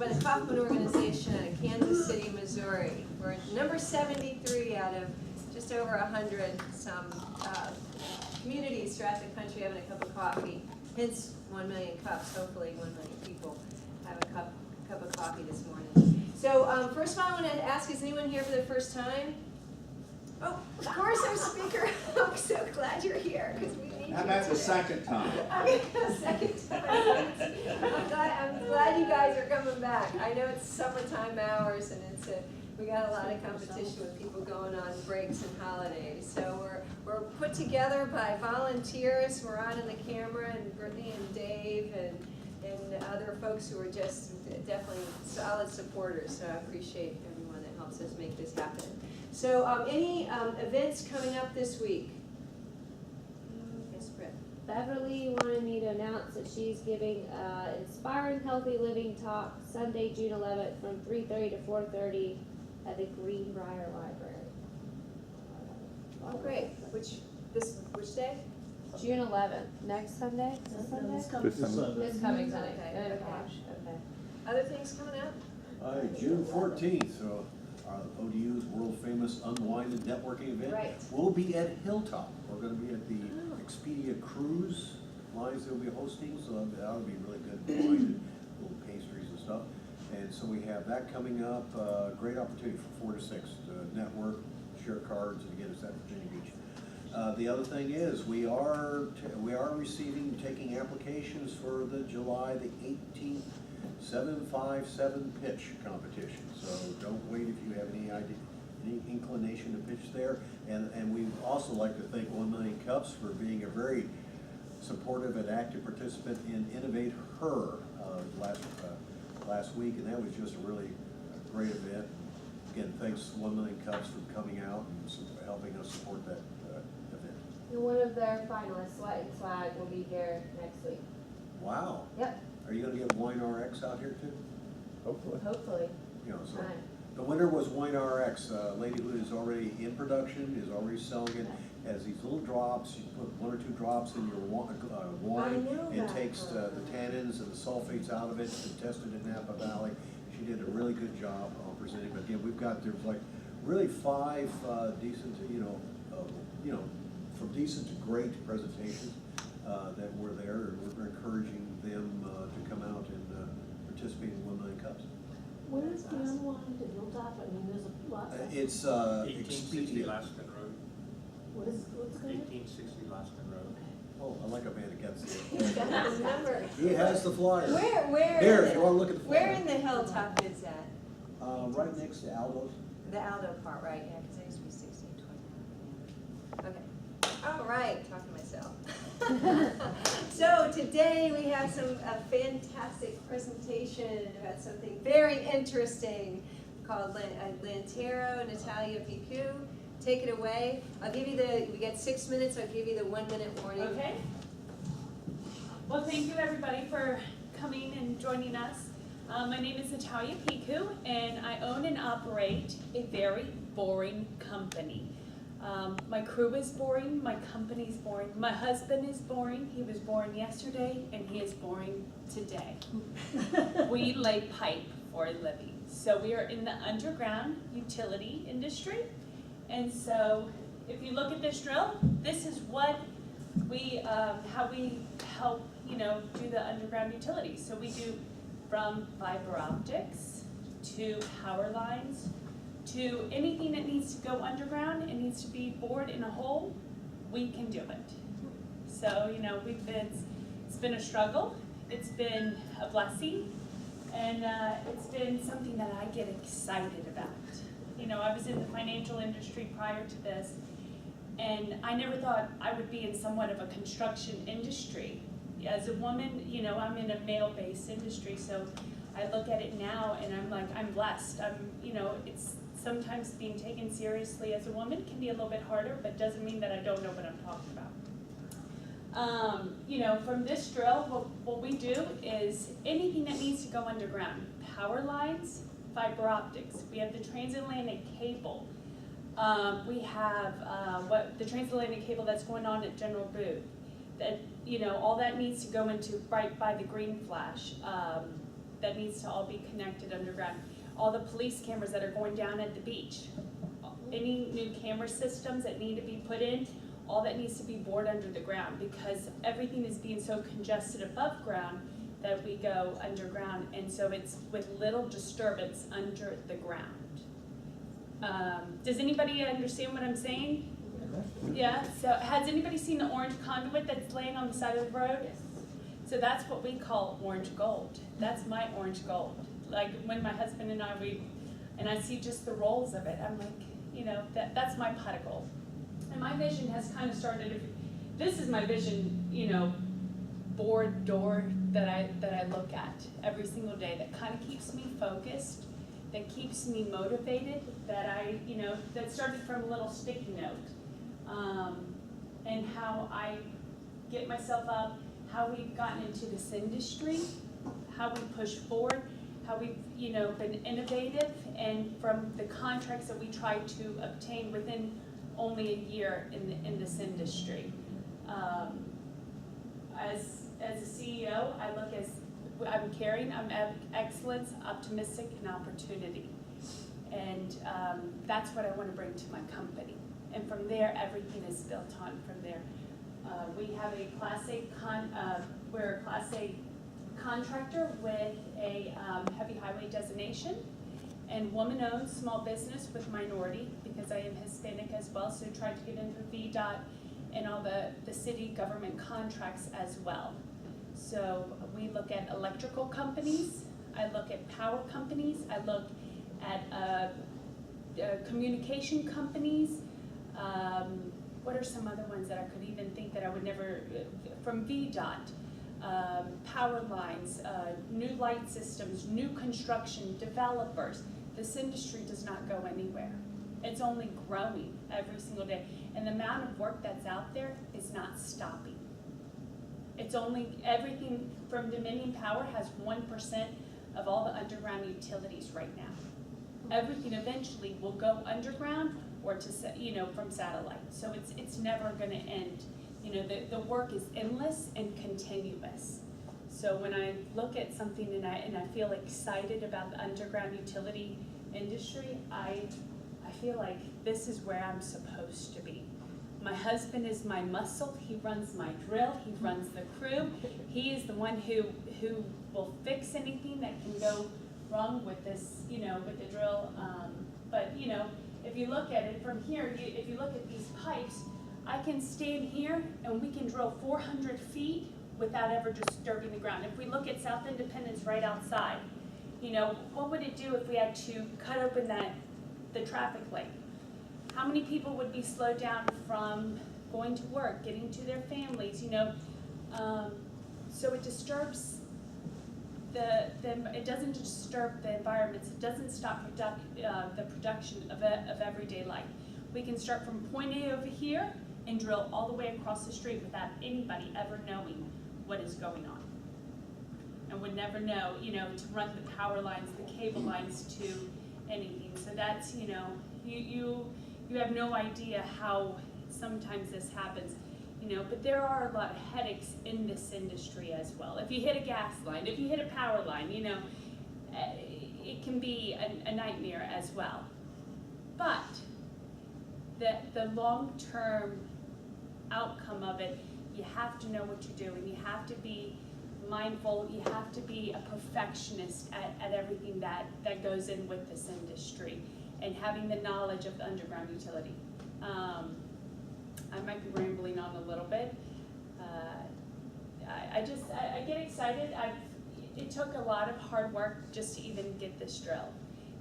by the Kaufman Organization out of Kansas City, Missouri. We're number 73 out of just over 100 some communities throughout the country having a cup of coffee. Hence 1 million cups. Hopefully 1 million people have a cup of coffee this morning. So first of all, I want to ask, is anyone here for the first time? Oh, of course, our speaker. I'm so glad you're here because we need you. How about the second time? Okay, the second time. I'm glad you guys are coming back. I know it's summertime hours and we got a lot of competition with people going on breaks and holidays. So we're put together by volunteers. We're on in the camera, and Brittany and Dave and other folks who are just definitely solid supporters. So I appreciate everyone that helps us make this happen. So any events coming up this week? Yes, Britt. Beverly wanted me to announce that she's giving Inspiring Healthy Living talk Sunday, June 11th from 3:30 to 4:30 at the Greenbrier Library. Oh, great. Which day? June 11th. Next Sunday? This Sunday? This coming Sunday. Okay. Oh gosh. Okay. Other things coming up? June 14th, ODU's world famous Unwind and Networking event. Right. We'll be at Hilltop. We're going to be at the Expedia Cruise lines they'll be hosting, so that'll be really good wine and little pastries and stuff. And so we have that coming up. Great opportunity from 4 to 6 to network, share cards, and again, it's at Virginia Beach. The other thing is we are taking applications for the July the 18th 757 pitch competition. So don't wait if you have any idea, any inclination to pitch there. And we'd also like to thank 1 Million Cups for being a very supportive and active participant in Innovate Her last week, and that was just a really great event. Again, thanks 1 Million Cups for coming out and helping us support that event. And one of their finalists, Sweat and Swag, will be here next week. Wow. Yep. Are you going to get Wine RX out here too? Hopefully. Hopefully. You know, so Right. the winner was Wine RX, a lady who is already in production, is already selling it, has these little drops. You put 1 or 2 drops in your wine. It takes the tannins and the sulfates out of it. It's been tested in Napa Valley. She did a really good job presenting. But again, there's like really 5 decent, from decent to great presentations that were there, and we're encouraging them to come out and participate in 1 Million Cups. Where is the Unwind at Hilltop? I mean, there's a lot. It's 1860 Laskin Road. What's going on? 1860 Laskin Road. Oh, I like a man that gets He's got the number. He has the flyer. Where? Here, if you want to look at the flyer. Where in the Hilltop is that? Right next to Aldo's. The Aldo part, right? Yeah, because I used to be 1629. Okay. All right, talking to myself. So today we have a fantastic presentation about something very interesting called Lantero Natalia PQ. Take it away. I'll give you we get 6 minutes. I'll give you the 1 minute warning. Okay. Well, thank you everybody for coming and joining us. My name is Natalia Piku, and I own and operate a very boring company. My crew is boring, my company is boring, my husband is boring, he was boring yesterday, and he is boring today. We lay pipe for a living. So we are in the underground utility industry. And so if you look at this drill, this is what how we help, do the underground utilities. So we do from fiber optics to power lines to anything that needs to go underground and needs to be bored in a hole, we can do it. So, it's been a struggle, it's been a blessing, and it's been something that I get excited about. I was in the financial industry prior to this, and I never thought I would be in somewhat of a construction industry. As a woman, I'm in a male-based industry, so I look at it now and I'm like, I'm blessed. It's sometimes being taken seriously as a woman can be a little bit harder, but doesn't mean that I don't know what I'm talking about. From this drill, what we do is anything that needs to go underground, power lines, fiber optics. We have the transatlantic cable. We have the transatlantic cable that's going on at General Booth. That all that needs to go into right by the green flash. that needs to all be connected underground. All the police cameras that are going down at the beach. Any new camera systems that need to be put in, all that needs to be bored under the ground, because everything is being so congested above ground that we go underground, and so it's with little disturbance under the ground. Does anybody understand what I'm saying? Yeah, so has anybody seen the orange conduit that's laying on the side of the road? Yes. So that's what we call orange gold. That's my orange gold. Like when my husband and I see just the rolls of it, I'm like, you know, that's my pot of gold. And my vision has kind of started, this is my vision, you know, board door that I look at every single day, that kind of keeps me focused, that keeps me motivated, that started from a little sticky note. And how I get myself up, how we've gotten into this industry, how we push forward, how we've, you know, been innovative, and from the contracts that we try to obtain within only a year in this industry. As a CEO, I look as, I'm caring, I'm excellence, optimistic, and opportunity. And that's what I want to bring to my company. And from there, everything is built on from there. We have a Class A, we're a Class A contractor with a heavy highway designation, and woman-owned small business with minority, because I am Hispanic as well, so tried to get into VDOT and all the city government contracts as well. So we look at electrical companies, I look at power companies, I look at communication companies. What are some other ones that I could even think that I would never, from VDOT, power lines, new light systems, new construction, developers. This industry does not go anywhere. It's only growing every single day. And the amount of work that's out there is not stopping. It's only, everything from Dominion Power has 1% of all the underground utilities right now. Everything eventually will go underground or to, you know, from satellite. So it's never gonna end. You know, the work is endless and continuous. So when I look at something and I feel excited about the underground utility industry, I feel like this is where I'm supposed to be. My husband is my muscle. He runs my drill. He runs the crew. He is the one who will fix anything that can go wrong with this, you know, with the drill. But you know, if you look at it from here, if you look at these pipes, I can stand here and we can drill 400 feet without ever disturbing the ground. If we look at South Independence right outside, you know, what would it do if we had to cut open the traffic lane? How many people would be slowed down from going to work, getting to their families, you know? So it disturbs it doesn't disturb the environments, it doesn't stop the production of everyday life. We can start from point A over here and drill all the way across the street without anybody ever knowing what is going on. And would never know, you know, to run the power lines, the cable lines to anything. So that's, you know, you have no idea how sometimes this happens, you know, but there are a lot of headaches in this industry as well. If you hit a gas line, if you hit a power line, you know, it can be a nightmare as well. But the long-term outcome of it, you have to know what you're doing. You have to be mindful. You have to be a perfectionist at everything that goes in with this industry, and having the knowledge of the underground utility. I might be rambling on a little bit. I get excited. It took a lot of hard work just to even get this drill.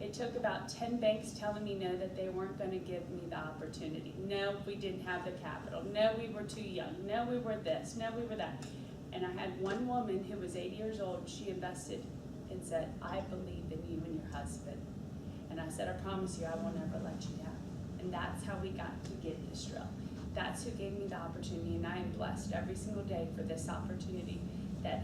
It took about 10 banks telling me no, that they weren't going to give me the opportunity. No, we didn't have the capital. No, we were too young. No, we were this. No, we were that. And I had one woman who was 80 years old. She invested and said, I believe in you and your husband. And I said, I promise you, I will never let you down. And that's how we got to get this drill. That's who gave me the opportunity, and I am blessed every single day for this opportunity that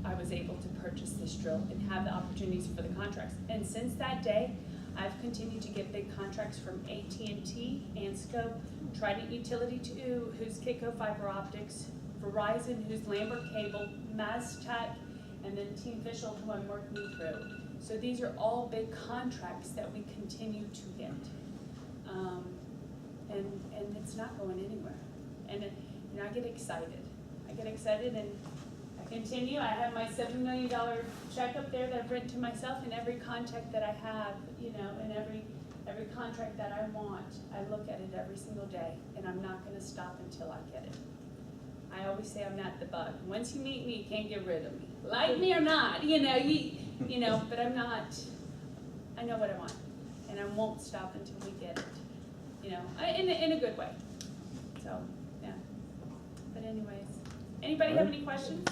I was able to purchase this drill and have the opportunities for the contracts. And since that day, I've continued to get big contracts from AT&T, Ansco, Trident Utility 2, who's Kitco Fiber Optics, Verizon, who's Lambert Cable, Maztec, and then Team Fishel, who I'm working through. So these are all big contracts that we continue to get. And it's not going anywhere. And you know, I get excited. And I continue. I have my $7 million check up there that I've written to myself, and every contract that I have, you know, and every contract that I want, I look at it every single day, and I'm not gonna stop until I get it. I always say I'm not the bug. Once you meet me, you can't get rid of me. Like me or not, you know, but I'm not, I know what I want, and I won't stop until we get it, you know, in a good way. So, yeah. But anyways, anybody have any questions?